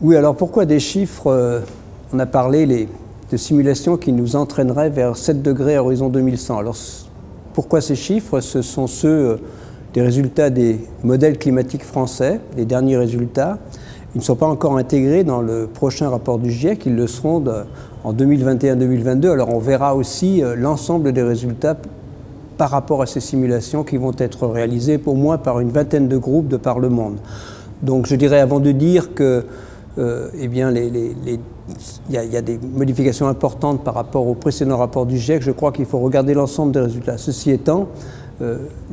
Oui, alors pourquoi des chiffres? On a parlé de simulations qui nous entraîneraient vers 7 degrés à horizon 2100. Alors pourquoi ces chiffres? Ce sont ceux des résultats des modèles climatiques français, les derniers résultats. Ils ne sont pas encore intégrés dans le prochain rapport du GIEC, ils le seront en 2021-2022. Alors on verra aussi l'ensemble des résultats par rapport à ces simulations qui vont être réalisées au moins par une vingtaine de groupes de par le monde. Donc je dirais, avant de dire que il y a des modifications importantes par rapport au précédent rapport du GIEC, je crois qu'il faut regarder l'ensemble des résultats. Ceci étant,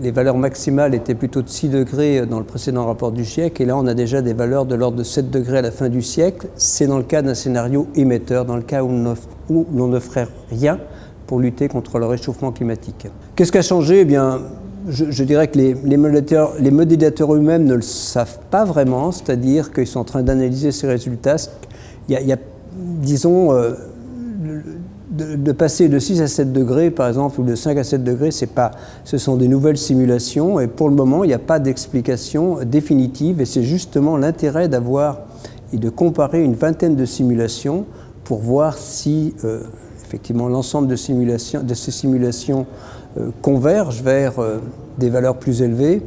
les valeurs maximales étaient plutôt de 6 degrés dans le précédent rapport du GIEC, et là on a déjà des valeurs de l'ordre de 7 degrés à la fin du siècle. C'est dans le cas d'un scénario émetteur, dans le cas où l'on ne ferait rien pour lutter contre le réchauffement climatique. Qu'est-ce qui a changé? Eh bien, je dirais que les modélisateurs eux-mêmes ne le savent pas vraiment, c'est-à-dire qu'ils sont en train d'analyser ces résultats. Il y a disons, de passer de 6 à 7 degrés, par exemple, ou de 5 à 7 degrés, ce sont des nouvelles simulations, et pour le moment, il n'y a pas d'explication définitive, et c'est justement l'intérêt d'avoir et de comparer une vingtaine de simulations pour voir si, effectivement, l'ensemble de ces simulations convergent vers des valeurs plus élevées,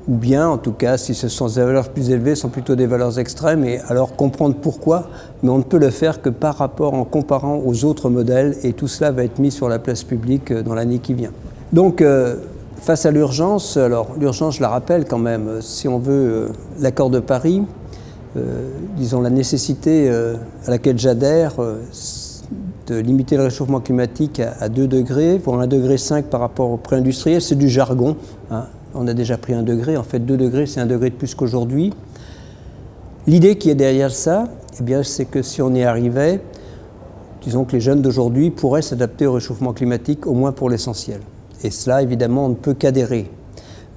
ou bien, en tout cas, si ce sont des valeurs plus élevées, sont plutôt des valeurs extrêmes, et alors comprendre pourquoi, mais on ne peut le faire que par rapport, en comparant aux autres modèles, et tout cela va être mis sur la place publique dans l'année qui vient. Donc, face à l'urgence, alors l'urgence, je la rappelle quand même, si on veut l'accord de Paris, disons la nécessité à laquelle j'adhère, de limiter le réchauffement climatique à 2 degrés, pour 1,5 degré par rapport au pré-industriel, c'est du jargon, hein. On a déjà pris 1 degré, en fait 2 degrés, c'est 1 degré de plus qu'aujourd'hui. L'idée qui est derrière ça, eh bien, c'est que si on y arrivait, disons que les jeunes d'aujourd'hui pourraient s'adapter au réchauffement climatique, au moins pour l'essentiel. Et cela, évidemment, on ne peut qu'adhérer.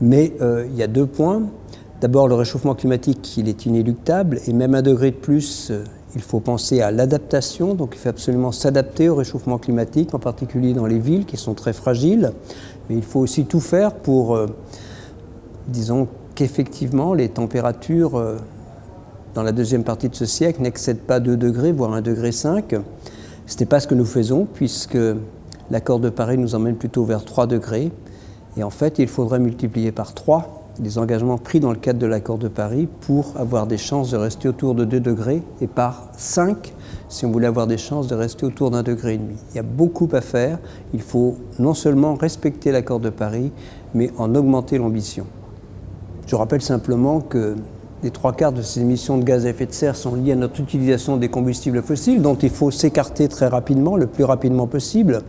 Mais il y a 2 points. D'abord, le réchauffement climatique, il est inéluctable, et même 1 degré de plus, il faut penser à l'adaptation, donc il faut absolument s'adapter au réchauffement climatique, en particulier dans les villes qui sont très fragiles. Mais il faut aussi tout faire pour, disons, qu'effectivement les températures dans la deuxième partie de ce siècle n'excèdent pas 2 degrés, voire 1,5 degré. Ce n'est pas ce que nous faisons, puisque l'accord de Paris nous emmène plutôt vers 3 degrés. Et en fait, il faudrait multiplier par 3 les engagements pris dans le cadre de l'accord de Paris pour avoir des chances de rester autour de 2 degrés, et par 5 si on voulait avoir des chances de rester autour d'1,5 degré. Il y a beaucoup à faire. Il faut non seulement respecter l'accord de Paris, mais en augmenter l'ambition. Je rappelle simplement que les 3/4 de ces émissions de gaz à effet de serre sont liées à notre utilisation des combustibles fossiles, dont il faut s'écarter très rapidement, le plus rapidement possible.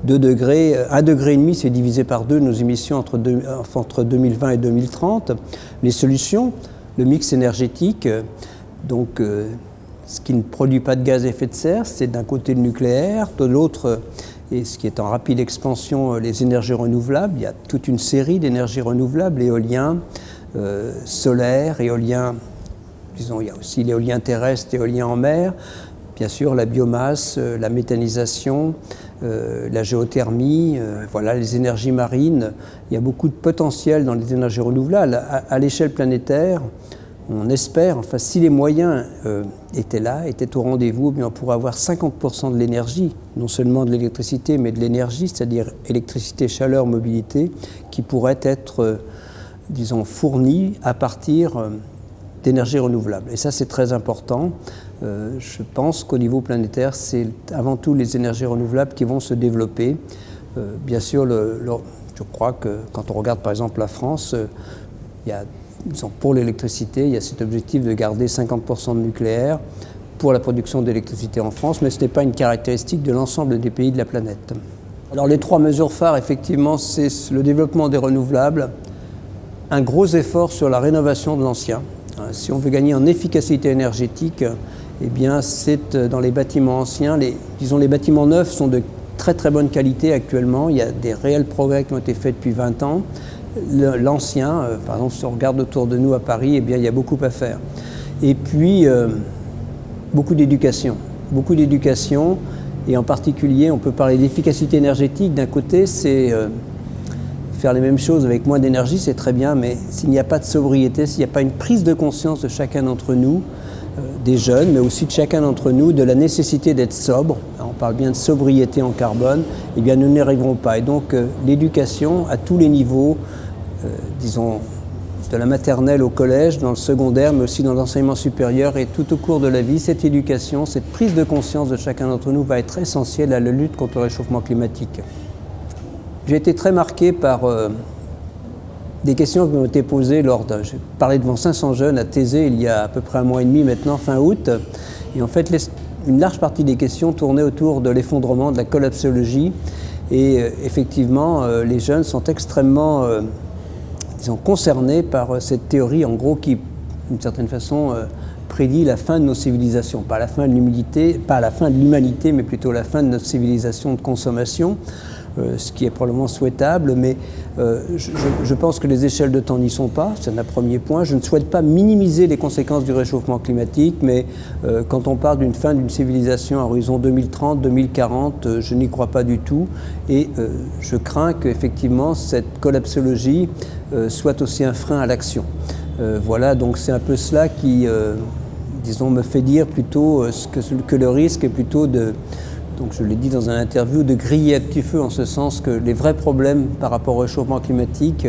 2 degrés, 1,5 degré, c'est divisé par 2 nos émissions entre 2020 et 2030. Les solutions, le mix énergétique, donc ce qui ne produit pas de gaz à effet de serre, c'est d'un côté le nucléaire, de l'autre, et ce qui est en rapide expansion, les énergies renouvelables. Il y a toute une série d'énergies renouvelables, éolien, solaire, éolien, disons, il y a aussi l'éolien terrestre, éolien en mer, bien sûr la biomasse, la méthanisation, la géothermie, voilà, les énergies marines. Il y a beaucoup de potentiel dans les énergies renouvelables. À l'échelle planétaire, on espère, enfin si les moyens étaient là, étaient au rendez-vous, bien on pourrait avoir 50% de l'énergie, non seulement de l'électricité, mais de l'énergie, c'est-à-dire électricité, chaleur, mobilité, qui pourrait être, disons, fournie à partir d'énergie renouvelable. Et ça, c'est très important. Je pense qu'au niveau planétaire, c'est avant tout les énergies renouvelables qui vont se développer. Bien sûr, je crois que quand on regarde par exemple la France, il y a, pour l'électricité, il y a cet objectif de garder 50% de nucléaire pour la production d'électricité en France, mais ce n'est pas une caractéristique de l'ensemble des pays de la planète. Alors les 3 mesures phares, effectivement, c'est le développement des renouvelables, un gros effort sur la rénovation de l'ancien. Si on veut gagner en efficacité énergétique, eh bien c'est dans les bâtiments anciens. Disons les bâtiments neufs sont de très très bonne qualité actuellement. Il y a des réels progrès qui ont été faits depuis 20 ans. L'ancien, par exemple, si on regarde autour de nous à Paris, eh bien, il y a beaucoup à faire. Et puis, beaucoup d'éducation. Beaucoup d'éducation, et en particulier, on peut parler d'efficacité énergétique. D'un côté, c'est faire les mêmes choses avec moins d'énergie, c'est très bien, mais s'il n'y a pas de sobriété, s'il n'y a pas une prise de conscience de chacun d'entre nous, des jeunes, mais aussi de chacun d'entre nous, de la nécessité d'être sobre. On parle bien de sobriété en carbone. Eh bien, nous n'y arriverons pas. Et donc, l'éducation à tous les niveaux, disons, de la maternelle au collège, dans le secondaire, mais aussi dans l'enseignement supérieur et tout au cours de la vie, cette éducation, cette prise de conscience de chacun d'entre nous va être essentielle à la lutte contre le réchauffement climatique. J'ai été très marqué par des questions qui m'ont été posées j'ai parlé devant 500 jeunes à Thésée il y a à peu près un mois et demi maintenant, fin août. Et en fait, une large partie des questions tournaient autour de l'effondrement, de la collapsologie. Et effectivement, les jeunes sont extrêmement concernés par cette théorie, en gros, qui, d'une certaine façon, prédit la fin de nos civilisations. Pas la fin de l'humanité, mais plutôt la fin de notre civilisation de consommation. Ce qui est probablement souhaitable, mais je pense que les échelles de temps n'y sont pas, c'est un premier point. Je ne souhaite pas minimiser les conséquences du réchauffement climatique, mais quand on parle d'une fin d'une civilisation à horizon 2030, 2040, je n'y crois pas du tout, et je crains qu'effectivement cette collapsologie soit aussi un frein à l'action. Voilà, donc c'est un peu cela qui, disons, me fait dire plutôt que le risque est plutôt de... Donc je l'ai dit dans un interview, de griller à petit feu, en ce sens que les vrais problèmes par rapport au réchauffement climatique,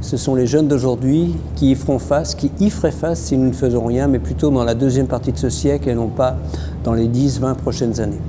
ce sont les jeunes d'aujourd'hui qui y feront face, qui y feraient face si nous ne faisons rien, mais plutôt dans la deuxième partie de ce siècle et non pas dans les 10-20 prochaines années.